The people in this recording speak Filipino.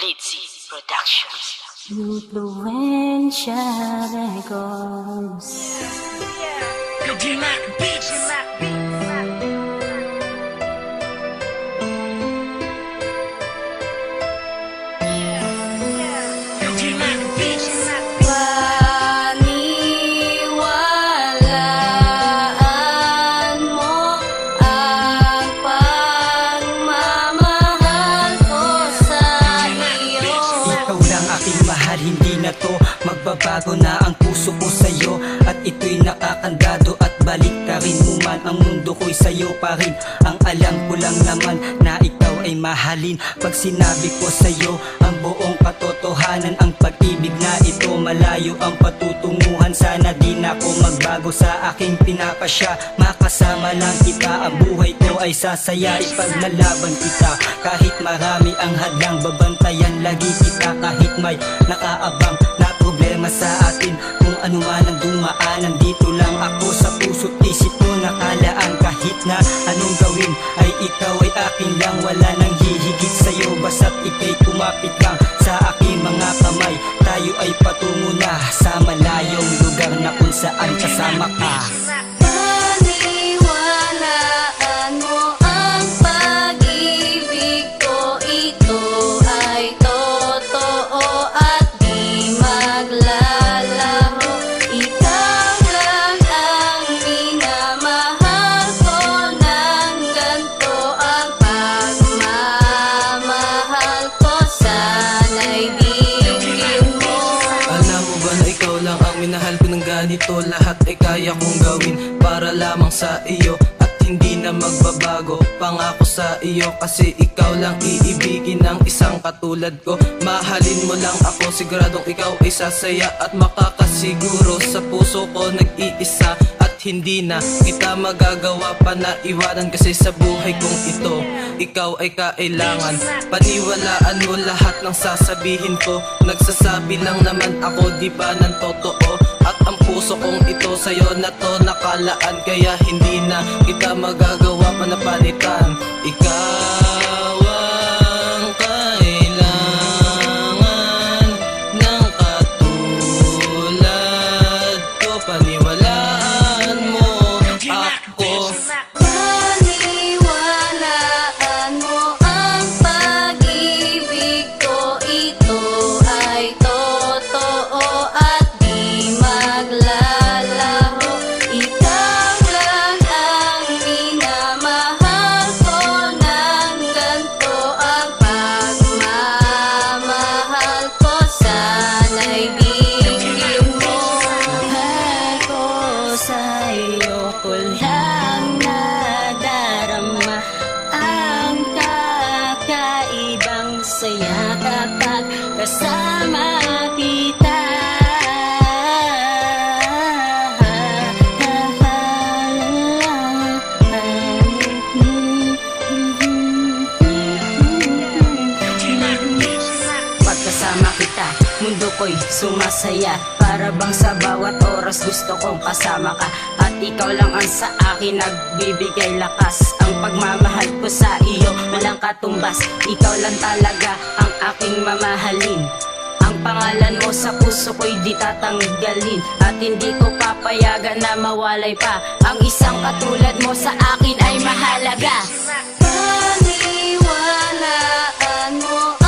Litzy Productions. Influencia Records. Kadimak Beats. Kadimak Beats. Paniwalaan mo ang pagmamahal ko sa iyo. Ikaw lang aking mahal, hindi na to magbabago na ang puso ko sa'yo. At ito'y nakakandado at balik ka rin mo man. Ang mundo ko'y sa'yo pa rin. Ang alam ko lang naman na ikaw ay mahalin. Pag sinabi ko sa'yo ang buong katotohanan, ang pag-ibig na ito malayo ang patutunguhan. Sana di na ako magbago sa aking pinapasya. Makasama lang kita, ang buhay ko ay sasaya. Ipaglalaban kita kahit marami ang hadlang. Babantayan lagi kita kahit may nakaabang na problema sa atin. Kung ano man ang dumaan, nandito lang ako sa puso't isip ko nakalaan. Kahit na anong gawin ay ikaw ay akin lang. Wala nang hihigit sa'yo basta't ika'y kumapit lang sa aking mga kamay. Tayo ay patungo na sa malayong lugar na kung saan kasama ka. Paniwalaan mo ang pag-ibig ko, ito ay totoo at di maglalaho. Ikaw lang ang minamahal ko, ng ganito ang pagmamahal ko. Sana'y bigyan mo. Alam mo ba na ikaw lang ang minahal ko ng ganito? Lahat ay kaya kong gawin para lamang sa iyo at hindi na magbabago. Pangako sa iyo kasi ikaw lang iibigin ng isang katulad ko. Mahalin mo lang ako, siguradong ikaw ay sasaya at makakasiguro sa puso ko nag-iisa. At hindi na kita magagawa pa na iwanan kasi sa buhay kong ito ikaw ay kailangan. Paniwalaan mo lahat ng sasabihin ko. Nagsasabi lang naman ako, di ba ng totoo? At ang puso kong ito sa'yo na to nakalaan. Kaya hindi na kita magagawa pa na palitan. Ikaw ang kailangan ng katulad ko. Paniwalaan mo ako. Paniwalaan mo ang pag-ibig ko, ito ay totoo at di maglalaho. Ikaw lang ang minamahal ko, ng ganito ang pagmamahal ko. Sana'y bigyan mo. Mahal ko sa'yo ko lang nadarama ang kakaibang saya kapag kasama kita. Pagkasama kita, mundo ko'y sumasaya. Para bang sa bawat oras gusto kong kasama ka. At ikaw lang ang sa akin nagbibigay lakas. Ang pagmamahal ko sa iyo walang katumbas. Ikaw lang talaga ang aking mamahalin. Ang pangalan mo sa puso ko'y di tatanggalin. At hindi ko papayagan na mawalay pa. Ang isang katulad mo sa akin ay mahalaga. Paniwalaan mo